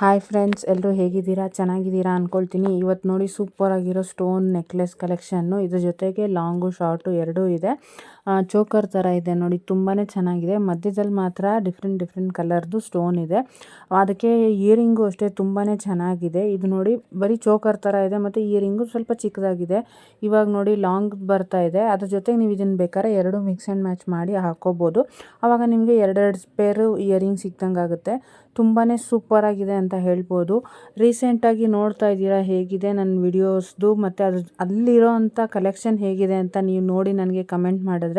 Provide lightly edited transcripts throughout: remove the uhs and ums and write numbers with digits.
Hi friends, ಎಲ್ಲರೂ ಹೇಗಿದ್ದೀರಾ? ಚೆನ್ನಾಗಿದ್ದೀರಾ ಅಂದ್ಕೊಳ್ತೀನಿ. ಇವತ್ತು ನೋಡಿ ಸೂಪರಾಗಿರೋ ಸ್ಟೋನ್ ನೆಕ್ಲೆಸ್ ಕಲೆಕ್ಷನ್ನು. ಇದ್ರ ಜೊತೆಗೆ ಲಾಂಗು ಶಾರ್ಟು ಎರಡೂ ಇದೆ. ಚೋಕರ್ ಥರ ಇದೆ ನೋಡಿ, ತುಂಬಾ ಚೆನ್ನಾಗಿದೆ. ಮಧ್ಯದಲ್ಲಿ ಮಾತ್ರ ಡಿಫ್ರೆಂಟ್ ಕಲರ್ದು ಸ್ಟೋನ್ ಇದೆ. ಅದಕ್ಕೆ ಇಯರಿಂಗು ಅಷ್ಟೇ ತುಂಬಾ ಚೆನ್ನಾಗಿದೆ. ಇದು ನೋಡಿ ಬರೀ ಚೋಕರ್ ಥರ ಇದೆ ಮತ್ತು ಇಯರಿಂಗು ಸ್ವಲ್ಪ ಚಿಕ್ಕದಾಗಿದೆ. ಇವಾಗ ನೋಡಿ ಲಾಂಗ್ ಬರ್ತಾ ಇದೆ. ಅದ್ರ ಜೊತೆಗೆ ನೀವು ಇದನ್ನು ಬೇಕಾದ್ರೆ ಎರಡು ಮಿಕ್ಸ್ ಆ್ಯಂಡ್ ಮ್ಯಾಚ್ ಮಾಡಿ ಹಾಕ್ಕೋಬೋದು. ಆವಾಗ ನಿಮಗೆ ಎರಡೆರಡು ಪೇರು ಇಯರಿಂಗ್ ಸಿಕ್ದಂಗೆ ಆಗುತ್ತೆ. ತುಂಬಾ ಸೂಪರಾಗಿದೆ ಅಂತ ಹೇಳ್ಬೋದು. ರೀಸೆಂಟಾಗಿ ನೋಡ್ತಾ ಇದ್ದೀರಾ ಹೇಗಿದೆ ನನ್ನ ವಿಡಿಯೋಸ್ದು, ಮತ್ತು ಅಲ್ಲಿರೋ ಅಂಥ ಕಲೆಕ್ಷನ್ ಹೇಗಿದೆ ಅಂತ ನೀವು ನೋಡಿ ನನಗೆ ಕಮೆಂಟ್ ಮಾಡಿದ್ರೆ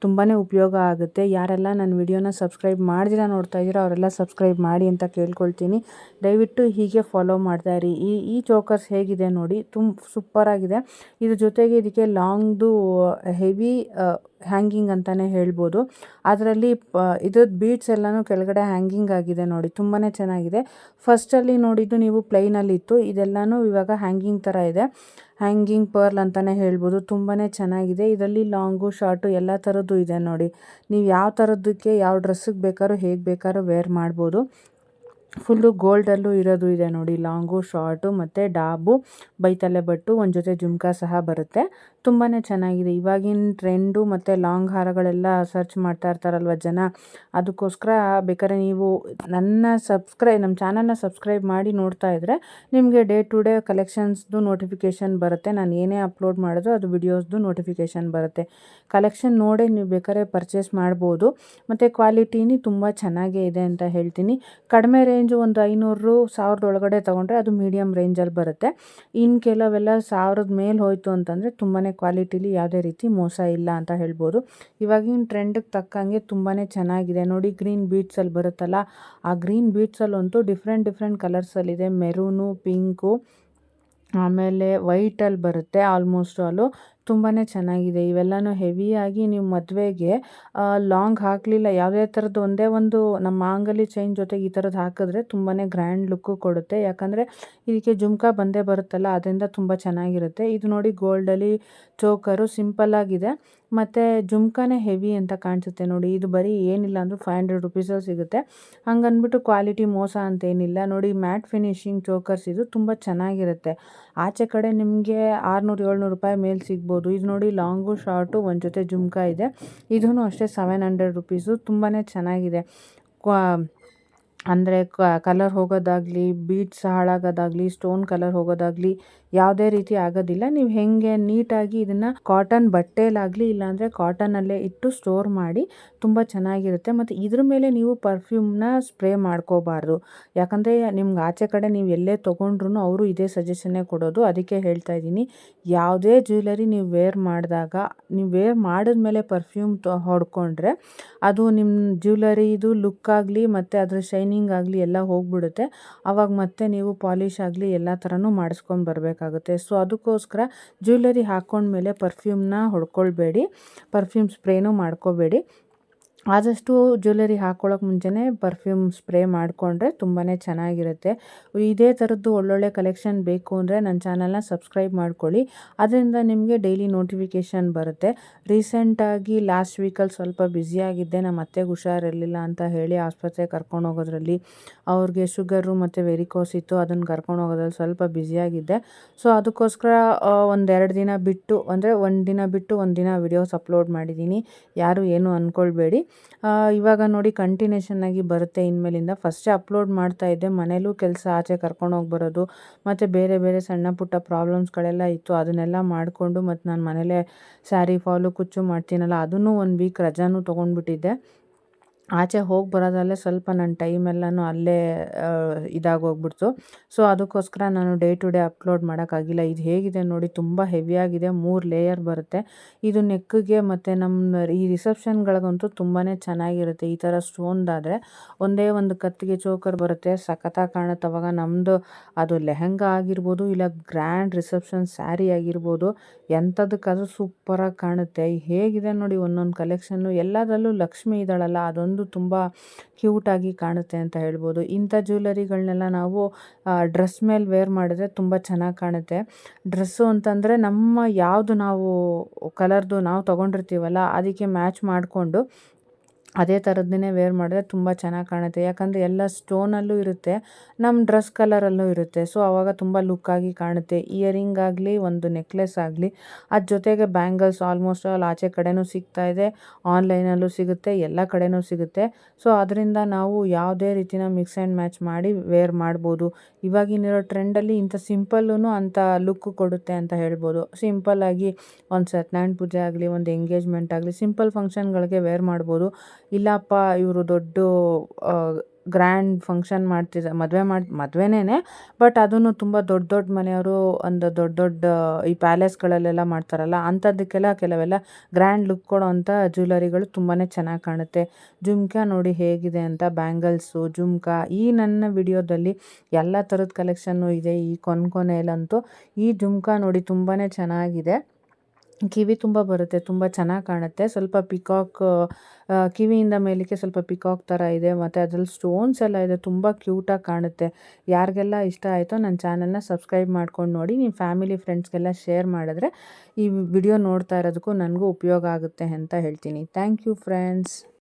ತುಂಬಾ ಉಪಯೋಗ ಆಗುತ್ತೆ. ಯಾರೆಲ್ಲ ನನ್ನ ವಿಡಿಯೋನ ಸಬ್ಸ್ಕ್ರೈಬ್ ಮಾಡ್ದಿರಾ ನೋಡ್ತಾ ಇದ್ದೀರಾ ಅವರೆಲ್ಲ ಸಬ್ಸ್ಕ್ರೈಬ್ ಮಾಡಿ ಅಂತ ಕೇಳ್ಕೊಳ್ತೀನಿ. ದಯವಿಟ್ಟು ಹೀಗೆ ಫಾಲೋ ಮಾಡ್ತಾ ಇರಿ. ಈ ಚೋಕರ್ಸ್ ಹೇಗಿದೆ ನೋಡಿ, ಸೂಪರಾಗಿದೆ. ಇದ್ರ ಜೊತೆಗೆ ಇದಕ್ಕೆ ಲಾಂಗ್ದು ಹೆವಿ ಹ್ಯಾಂಗಿಂಗ್ ಅಂತಲೇ ಹೇಳ್ಬೋದು. ಅದರಲ್ಲಿ ಇದ್ರದ್ದು ಬೀಡ್ಸ್ ಎಲ್ಲನೂ ಕೆಳಗಡೆ ಹ್ಯಾಂಗಿಂಗ್ ಆಗಿದೆ ನೋಡಿ, ತುಂಬಾ ಚೆನ್ನಾಗಿದೆ. ಫಸ್ಟಲ್ಲಿ ನೋಡಿದ್ದು ನೀವು ಪ್ಲೈನಲ್ಲಿ ಇತ್ತು, ಇದೆಲ್ಲನೂ ಇವಾಗ ಹ್ಯಾಂಗಿಂಗ್ ಥರ ಇದೆ. ಹ್ಯಾಂಗಿಂಗ್ ಪರ್ಲ್ ಅಂತಲೇ ಹೇಳ್ಬೋದು. ತುಂಬಾ ಚೆನ್ನಾಗಿದೆ. ಇದರಲ್ಲಿ ಲಾಂಗು ಶಾರ್ಟು ಎಲ್ಲ ಥರದ್ದು ಇದೆ ನೋಡಿ. ನೀವು ಯಾವ ಥರದ್ದಕ್ಕೆ ಯಾವ ಡ್ರೆಸ್ಸಿಗೆ ಬೇಕಾದ್ರೂ ಹೇಗೆ ಬೇಕಾದ್ರೂ ವೇರ್ ಮಾಡ್ಬೋದು. ಫುಲ್ಲು ಗೋಲ್ಡಲ್ಲೂ ಇರೋದು ಇದೆ ನೋಡಿ, ಲಾಂಗು ಶಾರ್ಟು ಮತ್ತು ಡಾಬು ಬೈತಲೆ ಬಟ್ಟು ಒಂದು ಜೊತೆ ಜುಮ್ಕಾ ಸಹ ಬರುತ್ತೆ. ತುಂಬಾ ಚೆನ್ನಾಗಿದೆ. ಇವಾಗಿನ ಟ್ರೆಂಡು ಮತ್ತು ಲಾಂಗ್ ಹಾರಗಳೆಲ್ಲ ಸರ್ಚ್ ಮಾಡ್ತಾ ಇರ್ತಾರಲ್ವ ಜನ, ಅದಕ್ಕೋಸ್ಕರ ಬೇಕಾದ್ರೆ ನೀವು ನಮ್ಮ ಚಾನಲ್ನ ಸಬ್ಸ್ಕ್ರೈಬ್ ಮಾಡಿ ನೋಡ್ತಾ ಇದ್ದರೆ ನಿಮಗೆ ಡೇ ಟು ಡೇ ಕಲೆಕ್ಷನ್ಸ್ದು ನೋಟಿಫಿಕೇಷನ್ ಬರುತ್ತೆ. ನಾನು ಏನೇ ಅಪ್ಲೋಡ್ ಮಾಡೋದು ಅದು ವಿಡಿಯೋಸ್ದು ನೋಟಿಫಿಕೇಷನ್ ಬರುತ್ತೆ. ಕಲೆಕ್ಷನ್ ನೋಡೇ ನೀವು ಬೇಕಾದ್ರೆ ಪರ್ಚೇಸ್ ಮಾಡ್ಬೋದು. ಮತ್ತು ಕ್ವಾಲಿಟಿನಿ ತುಂಬ ಚೆನ್ನಾಗೇ ಇದೆ ಅಂತ ಹೇಳ್ತೀನಿ. ಕಡಿಮೆ ರೇಂಜು ಒಂದು 500-1000 ಒಳಗಡೆ ತೊಗೊಂಡ್ರೆ ಅದು ಮೀಡಿಯಮ್ ರೇಂಜಲ್ಲಿ ಬರುತ್ತೆ. ಇನ್ನು ಕೆಲವೆಲ್ಲ 1000 ಮೇಲೆ ಹೋಯಿತು ಅಂತಂದರೆ ತುಂಬಾ ಕ್ವಾಲಿಟಿಲಿ ಯಾವುದೇ ರೀತಿ ಮೋಸ ಇಲ್ಲ ಅಂತ ಹೇಳ್ಬೋದು. ಇವಾಗಿನ ಟ್ರೆಂಡಿಗೆ ತಕ್ಕಂಗೆ ತುಂಬಾ ಚೆನ್ನಾಗಿದೆ ನೋಡಿ. ಗ್ರೀನ್ ಬೀಡ್ಸಲ್ಲಿ ಬರುತ್ತಲ್ಲ, ಆ ಗ್ರೀನ್ ಬೀಡ್ಸಲ್ಲಂತೂ ಡಿಫ್ರೆಂಟ್ ಕಲರ್ಸಲ್ಲಿದೆ. ಮೆರೂನು, ಪಿಂಕು, ಆಮೇಲೆ ವೈಟಲ್ಲಿ ಬರುತ್ತೆ. ಆಲ್ಮೋಸ್ಟ್ ಆಲು ತುಂಬಾ ಚೆನ್ನಾಗಿದೆ. ಇವೆಲ್ಲನೂ ಹೆವಿಯಾಗಿ ನೀವು ಮದುವೆಗೆ ಲಾಂಗ್ ಹಾಕಲಿಲ್ಲ, ಯಾವುದೇ ಥರದ್ದು ಒಂದೇ ಒಂದು ನಮ್ಮ ಮಾಂಗಲ್ಯ ಚೈನ್ ಜೊತೆಗೆ ಈ ಥರದ್ದು ಹಾಕಿದ್ರೆ ತುಂಬಾ ಗ್ರ್ಯಾಂಡ್ ಲುಕ್ಕು ಕೊಡುತ್ತೆ. ಯಾಕಂದರೆ ಇದಕ್ಕೆ ಜುಮ್ಕಾ ಬಂದೇ ಬರುತ್ತಲ್ಲ, ಅದರಿಂದ ತುಂಬ ಚೆನ್ನಾಗಿರುತ್ತೆ. ಇದು ನೋಡಿ ಗೋಲ್ಡಲ್ಲಿ ಚೋಕರು ಸಿಂಪಲ್ಲಾಗಿದೆ, ಮತ್ತು ಜುಮ್ಕಾನೇ ಹೆವಿ ಅಂತ ಕಾಣಿಸುತ್ತೆ ನೋಡಿ. ಇದು ಬರೀ ಏನಿಲ್ಲ ಅಂದರೂ 500 ರುಪೀಸಲ್ಲಿ ಸಿಗುತ್ತೆ. ಹಂಗಂದ್ಬಿಟ್ಟು ಕ್ವಾಲಿಟಿ ಮೋಸ ಅಂತೇನಿಲ್ಲ ನೋಡಿ. ಮ್ಯಾಟ್ ಫಿನಿಶಿಂಗ್ ಚೋಕರ್ಸ್ ಇದು ತುಂಬ ಚೆನ್ನಾಗಿರುತ್ತೆ. ಆಚೆ ಕಡೆ ನಿಮಗೆ 600-700 ರೂಪಾಯಿ ಮೇಲೆ ಸಿಗ್ಬೋದು. ಇದು ನೋಡಿ ಲಾಂಗು ಶಾರ್ಟು ಒಂದು ಜೊತೆ ಜುಮ್ಕಾ ಇದೆ. ಇದೂ ಅಷ್ಟೇ 700 ರುಪೀಸು. ತುಂಬಾ ಚೆನ್ನಾಗಿದೆ. ಅಂದರೆ ಕಲರ್ ಹೋಗೋದಾಗಲಿ, ಬೀಡ್ಸ್ ಹಾಳಾಗೋದಾಗಲಿ, ಸ್ಟೋನ್ ಕಲರ್ ಹೋಗೋದಾಗಲಿ ಯಾವುದೇ ರೀತಿ ಆಗೋದಿಲ್ಲ. ನೀವು ಹೇಗೆ ನೀಟಾಗಿ ಇದನ್ನು ಕಾಟನ್ ಬಟ್ಟೆಲಾಗಲಿ ಇಲ್ಲಾಂದರೆ ಕಾಟನಲ್ಲೇ ಇಟ್ಟು ಸ್ಟೋರ್ ಮಾಡಿ ತುಂಬ ಚೆನ್ನಾಗಿರುತ್ತೆ. ಮತ್ತು ಇದ್ರ ಮೇಲೆ ನೀವು ಪರ್ಫ್ಯೂಮ್ನ ಸ್ಪ್ರೇ ಮಾಡ್ಕೋಬಾರ್ದು. ಯಾಕಂದರೆ ನಿಮ್ಗೆ ಆಚೆ ಕಡೆ ನೀವು ಎಲ್ಲೇ ತೊಗೊಂಡ್ರು ಅವರು ಇದೇ ಸಜೆಷನ್ನೇ ಕೊಡೋದು. ಅದಕ್ಕೆ ಹೇಳ್ತಾ ಇದ್ದೀನಿ, ಯಾವುದೇ ಜ್ಯುವೆಲರಿ ನೀವು ವೇರ್ ಮಾಡಿದಾಗ, ನೀವು ವೇರ್ ಮಾಡಿದ್ಮೇಲೆ ಪರ್ಫ್ಯೂಮ್ ಹೊಡ್ಕೊಂಡ್ರೆ ಅದು ನಿಮ್ಮ ಜ್ಯುವೆಲರಿದು ಲುಕ್ ಆಗಲಿ ಮತ್ತು ಅದರ ಶೈನಿಂಗ್ ಆಗಲಿ ಎಲ್ಲ ಹೋಗ್ಬಿಡುತ್ತೆ. ಆವಾಗ ಮತ್ತೆ ನೀವು ಪಾಲಿಶ್ ಆಗಲಿ ಎಲ್ಲ ಥರನೂ ಮಾಡಿಸ್ಕೊಂಡು ಬರಬೇಕಾಗುತ್ತೆ. ಸೊ ಅದಕ್ಕೋಸ್ಕರ ಜ್ಯುವೆಲರಿ ಹಾಕ್ಕೊಂಡ್ಮೇಲೆ ಪರ್ಫ್ಯೂಮ್ನ ಹೊಡ್ಕೊಳ್ಬೇಡಿ, ಪರ್ಫ್ಯೂಮ್ ಸ್ಪ್ರೇನೂ ಮಾಡ್ಕೋಬೇಡಿ. ಆದಷ್ಟು ಜ್ಯುವೆಲರಿ ಹಾಕ್ಕೊಳ್ಳೋಕೆ ಮುಂಚೆನೇ ಪರ್ಫ್ಯೂಮ್ ಸ್ಪ್ರೇ ಮಾಡಿಕೊಂಡ್ರೆ ತುಂಬಾ ಚೆನ್ನಾಗಿರುತ್ತೆ. ಇದೇ ಥರದ್ದು ಒಳ್ಳೊಳ್ಳೆ ಕಲೆಕ್ಷನ್ ಬೇಕು ಅಂದರೆ ನನ್ನ ಚಾನಲ್ನ ಸಬ್ಸ್ಕ್ರೈಬ್ ಮಾಡ್ಕೊಳ್ಳಿ. ಅದರಿಂದ ನಿಮಗೆ ಡೈಲಿ ನೋಟಿಫಿಕೇಷನ್ ಬರುತ್ತೆ. ರೀಸೆಂಟಾಗಿ ಲಾಸ್ಟ್ ವೀಕಲ್ಲಿ ಸ್ವಲ್ಪ ಬ್ಯುಸಿಯಾಗಿದ್ದೆ. ನಮ್ಮ ಅತ್ತೆಗೆ ಹುಷಾರಿರಲಿಲ್ಲ ಅಂತ ಹೇಳಿ ಆಸ್ಪತ್ರೆಗೆ ಕರ್ಕೊಂಡು ಹೋಗೋದ್ರಲ್ಲಿ, ಅವ್ರಿಗೆ ಶುಗರು ಮತ್ತು ವೆರಿಕೋಸ್ ಇತ್ತು, ಅದನ್ನು ಕರ್ಕೊಂಡು ಹೋಗೋದ್ರಲ್ಲಿ ಸ್ವಲ್ಪ ಬ್ಯುಸಿಯಾಗಿದ್ದೆ. ಸೊ ಅದಕ್ಕೋಸ್ಕರ ಒಂದೆರಡು ದಿನ ಬಿಟ್ಟು, ಅಂದರೆ ಒಂದು ದಿನ ಬಿಟ್ಟು ಒಂದು ದಿನ ವಿಡಿಯೋಸ್ ಅಪ್ಲೋಡ್ ಮಾಡಿದ್ದೀನಿ. ಯಾರು ಏನು ಅಂದ್ಕೊಳ್ಬೇಡಿ. ಇವಾಗ ನೋಡಿ ಕಂಟಿನ್ಯೂಷನ್ ಆಗಿ ಬರುತ್ತೆ ಇನ್ಮೇಲಿಂದ. ಫಸ್ಟೇ ಅಪ್ಲೋಡ್ ಮಾಡ್ತಾ ಇದ್ದೆ, ಮನೇಲೂ ಕೆಲಸ, ಆಚೆ ಕರ್ಕೊಂಡೋಗಿ ಬರೋದು ಮತ್ತು ಬೇರೆ ಸಣ್ಣ ಪುಟ್ಟ ಪ್ರಾಬ್ಲಮ್ಸ್ಗಳೆಲ್ಲ ಇತ್ತು. ಅದನ್ನೆಲ್ಲ ಮಾಡಿಕೊಂಡು ಮತ್ತು ನಾನು ಮನೇಲೇ ಸ್ಯಾರಿ ಫಾಲು ಕುಚ್ಚು ಮಾಡ್ತೀನಲ್ಲ, ಅದನ್ನು 1 ವೀಕ್ ರಜಾನೂ ತೊಗೊಂಡ್ಬಿಟ್ಟಿದ್ದೆ. ಆಚೆ ಹೋಗಿ ಬರೋದಲ್ಲೇ ಸ್ವಲ್ಪ ನನ್ನ ಟೈಮೆಲ್ಲನೂ ಅಲ್ಲೇ ಇದಾಗೋಗ್ಬಿಡ್ತು. ಸೊ ಅದಕ್ಕೋಸ್ಕರ ನಾನು ಡೇ ಟು ಡೇ ಅಪ್ಲೋಡ್ ಮಾಡೋಕ್ಕಾಗಿಲ್ಲ. ಇದು ಹೇಗಿದೆ ನೋಡಿ, ತುಂಬ ಹೆವಿಯಾಗಿದೆ. 3 ಲೇಯರ್ ಬರುತ್ತೆ. ಇದು ನೆಕ್ಕಿಗೆ ಮತ್ತು ನಮ್ಮ ಈ ರಿಸೆಪ್ಷನ್ಗಳಿಗಂತೂ ತುಂಬಾ ಚೆನ್ನಾಗಿರುತ್ತೆ. ಈ ಥರ ಸ್ಟೋನ್ದಾದರೆ ಒಂದೇ ಒಂದು ಕತ್ತಿಗೆ ಚೋಕರ್ ಬರುತ್ತೆ, ಸಖತ್ತಾಗಿ ಕಾಣುತ್ತೆ. ಅವಾಗ ನಮ್ಮದು ಅದು ಲೆಹಂಗಾ ಆಗಿರ್ಬೋದು, ಇಲ್ಲ ಗ್ರ್ಯಾಂಡ್ ರಿಸೆಪ್ಷನ್ ಸ್ಯಾರಿ ಆಗಿರ್ಬೋದು, ಎಂಥದಕ್ಕಾದ್ರೂ ಸೂಪರಾಗಿ ಕಾಣುತ್ತೆ. ಹೇಗಿದೆ ನೋಡಿ ಒಂದೊಂದು ಕಲೆಕ್ಷನ್ನು. ಎಲ್ಲದರಲ್ಲೂ ಲಕ್ಷ್ಮಿ ಇದ್ದಾಳಲ್ಲ, ಅದೊಂದು ತುಂಬ ಕ್ಯೂಟಾಗಿ ಕಾಣುತ್ತೆ ಅಂತ ಹೇಳ್ಬೋದು. ಇಂಥ ಜ್ಯುವೆಲರಿಗಳನ್ನೆಲ್ಲ ನಾವು ಡ್ರೆಸ್ ಮೇಲೆ ವೇರ್ ಮಾಡಿದ್ರೆ ತುಂಬ ಚೆನ್ನಾಗಿ ಕಾಣುತ್ತೆ. ಡ್ರೆಸ್ಸು ಅಂತಂದರೆ ನಮ್ಮ ಯಾವುದು ನಾವು ಕಲರ್ದು ನಾವು ತೊಗೊಂಡಿರ್ತೀವಲ್ಲ ಅದಕ್ಕೆ ಮ್ಯಾಚ್ ಮಾಡಿಕೊಂಡು ಅದೇ ಥರದ್ದನ್ನೇ ವೇರ್ ಮಾಡಿದ್ರೆ ತುಂಬ ಚೆನ್ನಾಗಿ ಕಾಣುತ್ತೆ. ಯಾಕಂದರೆ ಎಲ್ಲ ಸ್ಟೋನಲ್ಲೂ ಇರುತ್ತೆ, ನಮ್ಮ ಡ್ರೆಸ್ ಕಲರಲ್ಲೂ ಇರುತ್ತೆ. ಸೊ ಆವಾಗ ತುಂಬ ಲುಕ್ಕಾಗಿ ಕಾಣುತ್ತೆ. ಇಯರಿಂಗ್ ಆಗಲಿ, ಒಂದು ನೆಕ್ಲೆಸ್ ಆಗಲಿ, ಅದ್ರ ಜೊತೆಗೆ ಬ್ಯಾಂಗಲ್ಸ್ ಆಲ್ಮೋಸ್ಟ್ ಆಲ್ ಆಚೆ ಕಡೆನೂ ಸಿಗ್ತಾ ಇದೆ, ಆನ್ಲೈನಲ್ಲೂ ಸಿಗುತ್ತೆ, ಎಲ್ಲ ಕಡೆನೂ ಸಿಗುತ್ತೆ. ಸೊ ಅದರಿಂದ ನಾವು ಯಾವುದೇ ರೀತಿನ ಮಿಕ್ಸ್ ಆ್ಯಂಡ್ ಮ್ಯಾಚ್ ಮಾಡಿ ವೇರ್ ಮಾಡ್ಬೋದು. ಇವಾಗಿನಿರೋ ಟ್ರೆಂಡಲ್ಲಿ ಇಂಥ ಸಿಂಪಲ್ಲೂ ಅಂಥ ಲುಕ್ ಕೊಡುತ್ತೆ ಅಂತ ಹೇಳ್ಬೋದು. ಸಿಂಪಲ್ಲಾಗಿ ಒಂದು ಸತ್ಯನಾರಾಯಣ ಪೂಜೆ ಆಗಲಿ, ಒಂದು ಎಂಗೇಜ್ಮೆಂಟ್ ಆಗಲಿ, ಸಿಂಪಲ್ ಫಂಕ್ಷನ್ಗಳಿಗೆ ವೇರ್ ಮಾಡ್ಬೋದು. ಇಲ್ಲಪ್ಪ ಇವರು ದೊಡ್ಡ ಗ್ರ್ಯಾಂಡ್ ಫಂಕ್ಷನ್ ಮದುವೆನೇ, ಬಟ್ ಅದನ್ನು ತುಂಬ ದೊಡ್ಡ ದೊಡ್ಡ ಮನೆಯವರು ಒಂದು ದೊಡ್ಡ ದೊಡ್ಡ ಈ ಪ್ಯಾಲೇಸ್ಗಳಲ್ಲೆಲ್ಲ ಮಾಡ್ತಾರಲ್ಲ, ಅಂಥದ್ದಕ್ಕೆಲ್ಲ ಕೆಲವೆಲ್ಲ ಗ್ರ್ಯಾಂಡ್ ಲುಕ್ ಕೊಡೋವಂಥ ಜ್ಯುವೆಲರಿಗಳು ತುಂಬಾ ಚೆನ್ನಾಗಿ ಕಾಣುತ್ತೆ. ಜುಮ್ಕಾ ನೋಡಿ ಹೇಗಿದೆ ಅಂತ, ಬ್ಯಾಂಗಲ್ಸು, ಜುಮ್ಕಾ, ಈ ನನ್ನ ವಿಡಿಯೋದಲ್ಲಿ ಎಲ್ಲ ಥರದ ಕಲೆಕ್ಷನ್ನು ಇದೆ. ಈ ಕೊನೆಯಲ್ಲಂತೂ ಈ ಜುಮ್ಕಾ ನೋಡಿ ತುಂಬಾ ಚೆನ್ನಾಗಿದೆ. ಕಿವಿ ತುಂಬ ಬರುತ್ತೆ, ತುಂಬ ಚೆನ್ನಾಗಿ ಕಾಣುತ್ತೆ. ಸ್ವಲ್ಪ ಪಿಕಾಕ್ ಕಿವಿಯಿಂದ ಮೇಲಕ್ಕೆ ಸ್ವಲ್ಪ ಪಿಕಾಕ್ ಥರ ಇದೆ, ಮತ್ತು ಅದ್ರಲ್ಲಿ ಸ್ಟೋನ್ಸ್ ಎಲ್ಲ ಇದೆ, ತುಂಬ ಕ್ಯೂಟಾಗಿ ಕಾಣುತ್ತೆ. ಯಾರಿಗೆಲ್ಲ ಇಷ್ಟ ಆಯಿತೋ ನನ್ನ ಚಾನಲ್ನ ಸಬ್ಸ್ಕ್ರೈಬ್ ಮಾಡ್ಕೊಂಡು ನೋಡಿ. ನಿಮ್ಮ ಫ್ಯಾಮಿಲಿ ಫ್ರೆಂಡ್ಸ್ಗೆಲ್ಲ ಶೇರ್ ಮಾಡಿದ್ರೆ ಈ ವಿಡಿಯೋ ನೋಡ್ತಾ ಇರೋದಕ್ಕೂ ನನಗೂ ಉಪಯೋಗ ಆಗುತ್ತೆ ಅಂತ ಹೇಳ್ತೀನಿ. Thank you friends.